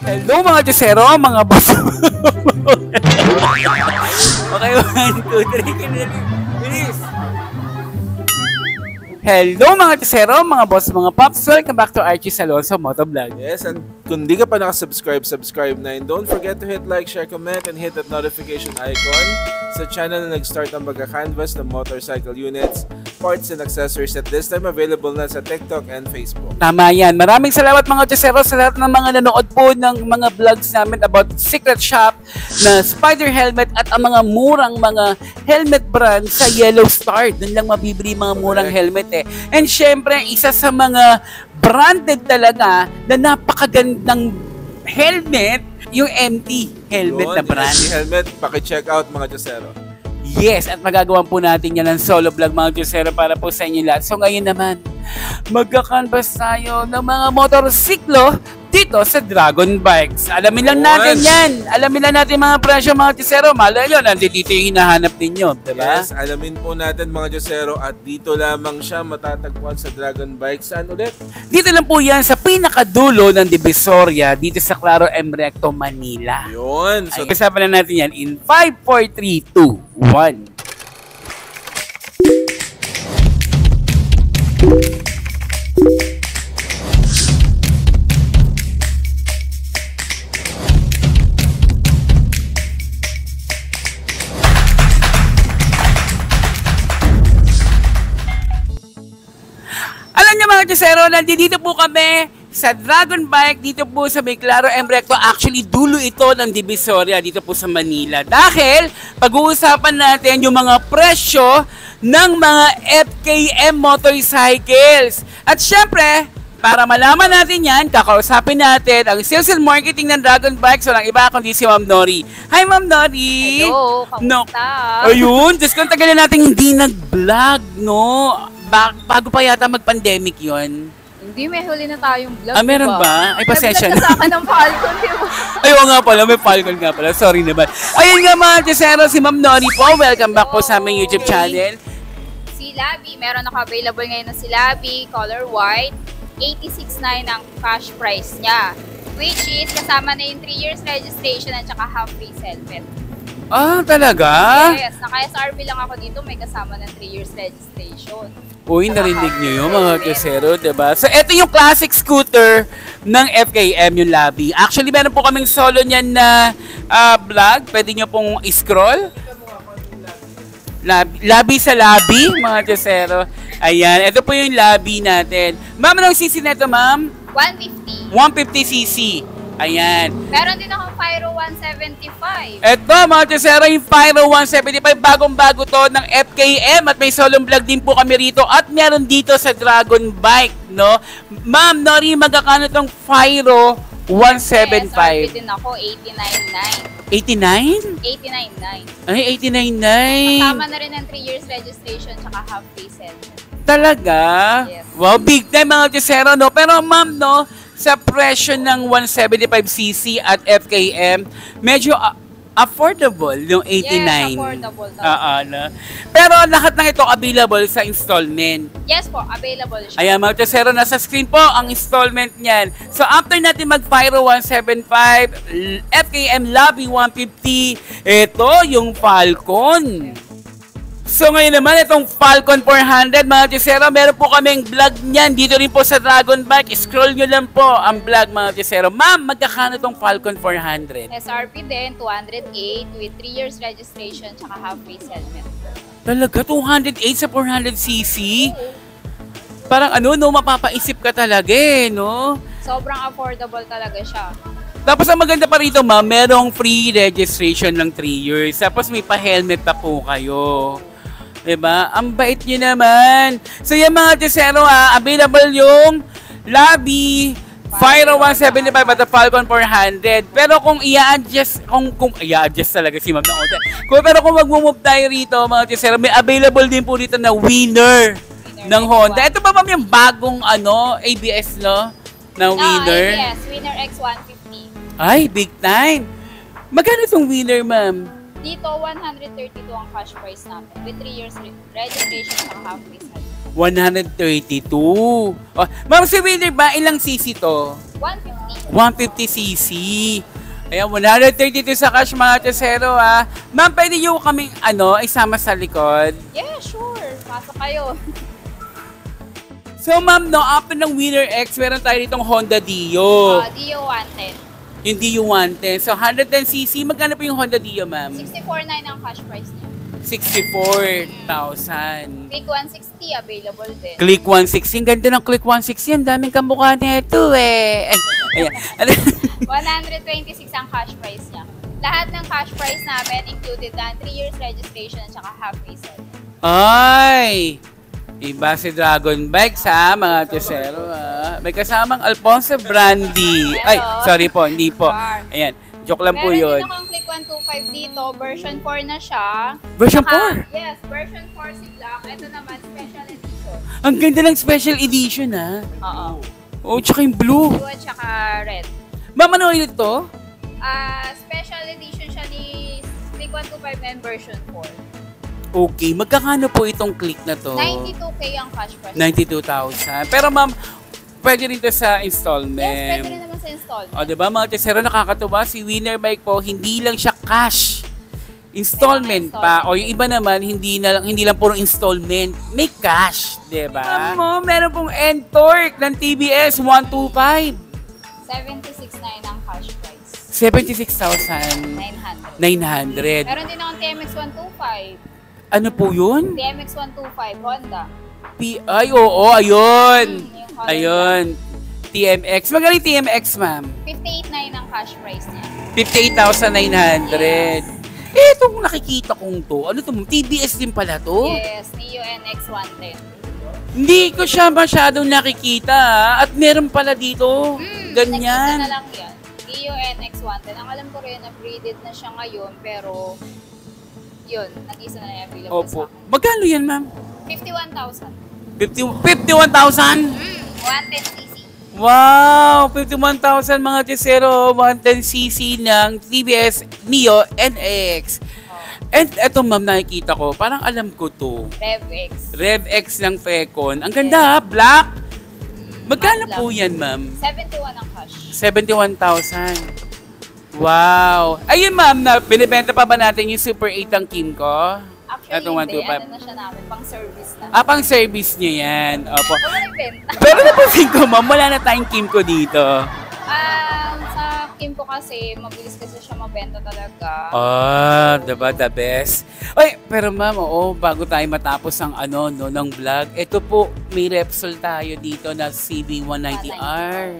Hello mga Diyosero, mga boss. Okay, 1, 2, 3, bilis. Hello mga Diyosero, mga boss, mga pops. Welcome back to Archie Salonso Motovlog. Yes, and kung di ka pa nakasubscribe, subscribe na. And don't forget to hit like, share, comment, and hit that notification icon sa channel na nag-start ang pagka-canvas ng motorcycle units, parts, and accessories at this time available na sa TikTok and Facebook. Tama yan. Maraming salamat mga Diyosero sa lahat ng mga nanood po ng mga vlogs namin about secret shop na spider helmet at ang mga murang mga helmet brand sa Yellow Star. Doon lang mabibili mga murang helmet eh. And syempre, isa sa mga branded talaga na napakagandang helmet, yung MT helmet na brand. MT helmet, paki-check out mga Diyosero. Yes, at magagawan po natin yan ng solo vlog mga Diyosero para po sa inyo lahat. So ngayon naman, magkakanvas tayo ng mga motorsiklo dito sa Dragon Bikes. Alamin lang natin yan. Alamin lang natin mga presyo mga Diyosero. Malay nyo, nandito yung hinahanap ninyo. Diba? Yes, alamin po natin mga Diyosero at dito lamang siya matatagpuan sa Dragon Bikes. Saan ulit? Dito lang po yan sa pinakadulo ng Divisoria dito sa Claro M. Recto, Manila. Yun. So, kasama na natin yan in 5, 4, 3, 2, 1. Mga Diyosero, nandito po kami sa Dragon Bike, dito po sa may Claro M. Recto. Actually, dulo ito ng Divisoria dito po sa Manila. Dahil, pag-uusapan natin yung mga presyo ng mga FKM motorcycles. At syempre, para malaman natin yan, kakausapin natin ang sales and marketing ng Dragon Bike. So, lang iba kundi si Ma'am Nori. Hi, Ma'am Nori! Hello, kamusta? Ayun, just kung tagal na natin hindi nag-vlog, no? Bago pa yata mag-pandemic yon. Hindi, may huli na tayong vlog. Meron ba? Ay, pasensya na. Nag-vlog ka sa akin ng Falcon, di ba? Ayaw nga pala, may Falcon nga pala. Sorry naman. Ayun nga mga Diyosero, si Ma'am Nori po. Welcome back po sa aming YouTube channel. Si Labi, meron naka-available ngayon na si Labi, color white. 86.9 ang cash price niya. Which is, kasama na yung 3 years registration at saka half free helmet. Ah, talaga? Yes, naka-SRP lang ako dito, may kasama ng 3 years registration. Uy, narinig nyo yun mga Diyosero, diba? So, ito yung classic scooter ng FKM, yung Labi. Actually, meron po kaming solo niyan na vlog. Pwede nyo pong i-scroll. Labi sa Labi, mga Diyosero. Ayan, ito po yung Labi natin. Ma'am, anong CC na ito, ma'am? 150. 150cc. Ayan. Meron din akong Pyro 175. Eto mga Diyosero, yung Pyro 175, bagong-bago to ng FKM at may solong vlog din po kami rito at meron dito sa Dragon Bike, no? Ma'am Nori, magkakano tong Pyro 175? Yes, din ako, 89.9. 89? 89.9. Ay, 89.9. Kasama na rin ng 3 years registration tsaka half free helmet. Talaga? Yes. Wow, big time mga Diyosero, no? Pero ma'am, no, sa presyo ng 175cc at FKM, medyo affordable yung 89. Yes, affordable. No? Pero lahat ng ito available sa installment. Yes po, available siya. Ayan mga Diyosero, nasa screen po ang installment niyan. So after natin mag-Pyro 175, FKM Labi 150, ito yung Falcon. So ngayon naman, itong Falcon 400, mga Diyosero, meron po kaming vlog niyan dito rin po sa Dragon Bike. Scroll nyo lang po ang vlog, mga Diyosero. Ma'am, magkakano itong Falcon 400? SRP din, 208 with 3 years registration tsaka half free helmet. Talaga? 208 sa 400cc? Parang ano, no, mapapaisip ka talaga eh, no? Sobrang affordable talaga siya. Tapos ang maganda pa rito, ma'am, merong free registration ng 3 years. Tapos may pa-helmet pa po kayo. Diba? Ang bait nyo naman. So yan mga Diyosero, available yung Labi Fyro 175 at the Falcon 400. Pero kung i-adjust, kung i-adjust talaga si Ma'am ng Ote. Pero kung mag-move tayo rito, mga tisero, may available din po dito na winner ng Honda. Ito ba ma'am yung bagong ABS, no? Na winner? ABS, winner X150. Ay, big time. Magkano itong winner, ma'am? Dito, 132 ang cash price namin with 3 years registration sa half price. 132. Oh, ma'am, si winner ba, ilang cc to? 150. 150cc. Ayan, 132 sa cash mga tesero ha. Ma'am, pwede nyo kaming isama sa likod? Yeah, sure. Pasok kayo. So ma'am, no, after ng Winner X, meron tayo ditong Honda Dio. Dio 110. Yung Dio 110. So 110cc, magkano po yung Honda Dio, ma'am? 64.9 ang cash price niya. 64,000. Click 160 available din. Click 160. Ang ganda ng Click 160. Ang daming kamukha nito eh. Ayan. 126 ang cash price niya. Lahat ng cash price namin included na 3 years registration at saka half face. Ay! Iba si Dragon Bikes ha, mga tesero ha. May kasamang Alfonso Brandy. Ay, sorry po, hindi po. Ayan, joke lang po yun. Meron din akong Click 125 dito, version 4 na siya. Version 4? Yes, version 4 si Black. Ito naman, special edition. Ang ganda ng special edition ha. Oo. Oh, tsaka yung blue. Blue at saka red. Ma'am, ano ulit to? Special edition siya ni Click 125 and version 4. Okay, magkakano po itong Click na to? 92K ang cash price. 92,000. Pero ma'am, pwede rin to sa installment. Yes, pwede rin naman sa installment. O, diba mga tesero, nakakatuwa, si Winner Bike po, hindi lang siya cash. Installment pa. O yung iba naman, hindi lang puro installment. May cash, diba? Mo, meron pong N-Torque ng TBS 125. 76.9 ang cash price. 76,900. 900. Meron din akong TMX 125. Ano po yun? TMX 125 Honda. Ay, oo, ayun. Yung Ayun. TMX. Magaling TMX, ma'am. 58.9 ang cash price niya. 58,900. Eh, itong nakikita kong to, ano to, TBS din pala to? Yes, Neo NX 110. Hindi ko siya masyadong nakikita, ha? At meron pala dito. Ganyan. Nakita na lang yan. Neo NX 110. Ang alam ko rin, upgraded na siya ngayon, pero yun, nag-isa na yung available Opo. sa akin. Magkano yan, ma'am? 51,000. 51,000? 110cc. Wow! 51,000 mga tesero, 110cc ng TBS Neo NX. And eto ma'am, nakikita ko, parang alam ko to. RevX. RevX ng Precon. Ang ganda ha, black. Magkano po yan, ma'am? 71 ang cash. 71,000. Wow! Ayun ma'am, na binibenta pa ba natin yung Super 8 ang Kimco? Actually, Itong hindi. 125. Ano na siya namin, pang service na. Pang service niya yan. Opo. Wala yung benta. Pero napansin ko ma'am, wala na tayong Kimco dito. Sa Kimco kasi, mabilis kasi siya mabenta talaga. Diba the best? Ay, pero ma'am, bago tayo matapos ang ng vlog, ito po, may Repsol tayo dito na CB190R.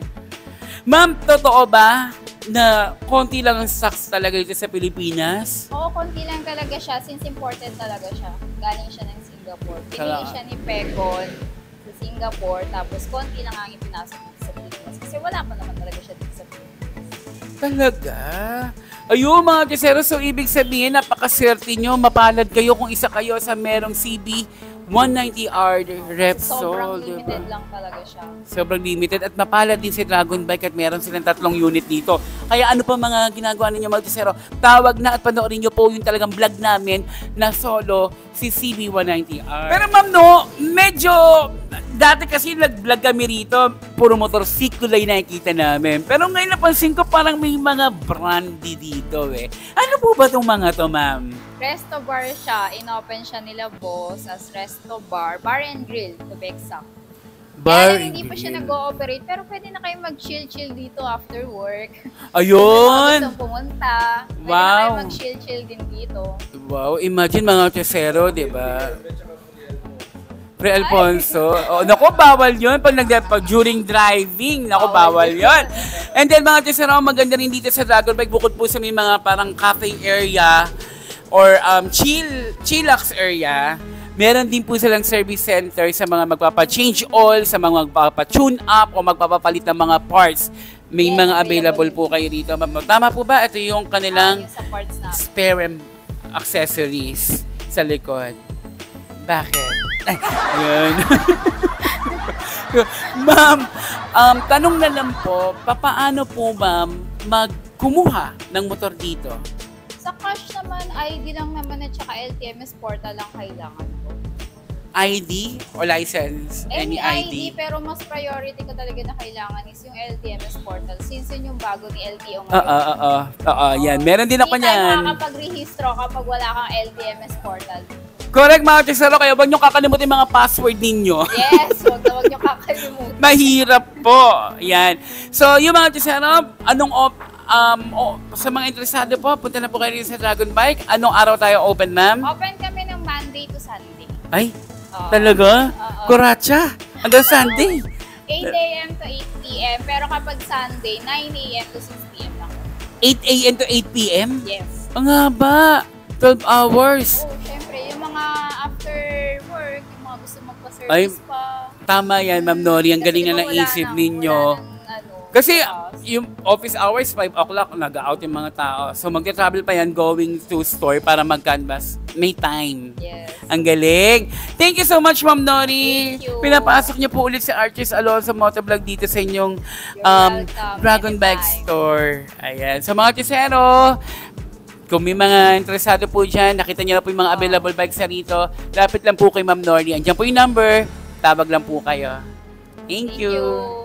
Ma'am, totoo ba na konti lang ang stocks talaga dito sa Pilipinas? Oo, konti lang talaga siya since imported talaga siya. Galing siya ng Singapore. Pinili siya ni Pecon sa Singapore, tapos konti lang ang ipinasok dito sa Pilipinas. Kasi wala pa naman talaga siya dito sa Pilipinas. Talaga? Ayun mga tesero, so ibig sabihin, napakaswerte nyo, mapalad kayo kung isa kayo sa merong CB190R Repsol. Sobrang limited lang talaga siya. Sobrang limited at mapalad din si Dragon Bike at meron silang 3 unit dito. Kaya ano pa mga ginagawa ninyo mga tesero, tawag na at panoorin nyo po yung talagang vlog namin na solo si CB190R. Pero ma'am no, medyo dati kasi nag-vlog kami rito, puro motorsiklo lang nakikita namin. Pero ngayon napansin ko parang may mga brandy dito eh. Ano po ba itong mga to, ma'am? Resto Bar siya. In-open siya nila boss as Resto Bar. Bar and Grill, to be exact. Bar Kaya hindi pa siya nag-ooperate, pero pwede na kayo mag-chill-chill dito after work. Ayun! Kung gusto pumunta, pwede na Wow! kayo mag-chill-chill din dito. Wow, imagine mga tesero, di ba? Pre Alfonso. Naku, bawal yun. Pag during driving, naku, bawal yun. And then mga tesero, maganda rin dito sa Dragon Bike, bukod po sa may mga parang cafe area or chillax area, Meron din po silang service center sa mga magpapa-change oil, sa mga magpapa-tune up o magpapapalit ng mga parts. May Yes, mga available po kayo dito. Ma'am, tama po ba? Ito yung kanilang Yung sa parts na. spare accessories sa likod. Bakit? Ay, yun. Ma'am, tanong na lang po, papaano po ma'am magkumuha ng motor dito? Sa cash naman, ID lang naman at saka LTMS portal lang kailangan ko. ID o license? Any ID? ID, pero mas priority ko talaga na kailangan is yung LTMS portal since yun yung bago ni LTO Oo, oo, yan. Meron din ako Hindi tayo niyan. makakapag-rehistro kapag wala kang LTMS portal. Correct, mga Chisero. Kaya huwag niyo kakalimutin mga password ninyo. Yes, huwag niyo kakalimutan. Mahirap po. Yan. So, yung mga Chisero, sa mga interesado po, punta na po kayo sa Dragon Bike. Anong araw tayo open, ma'am? Open kami ng Monday to Sunday. Ay, Oo. talaga? Oo. Kuratsa. Hanggang Sunday. 8 a.m. to 8 p.m. Pero kapag Sunday, 9 a.m. to 6 p.m. lang. 8 a.m. to 8 p.m.? Yes. Ang haba. 12 hours. Oh, syempre, yung mga after work, yung mga gusto Ay, magpa-service pa. Tama yan, Ma'am Nori. Ang Kasi galing diba na wala naisip nang- ninyo. wala nang, Kasi oras. yung office hours, 5 o'clock, nag-out yung mga tao. So magta-travel pa yan going to store para mag-canvas. May time. Yes. Ang galing. Thank you so much, Ma'am Nori. Thank you. Pinapasok niyo po ulit si Arches Alonso Motovlog dito sa inyong welcome Dragon Bike anytime. Store. Ayan. Sa mga Chisero, kung may mga interesado po dyan, nakita niyo na po yung mga available bikes na rito, lapit lang po kay Ma'am Nori. Andiyan po yung number. Tawag lang po kayo. Thank you.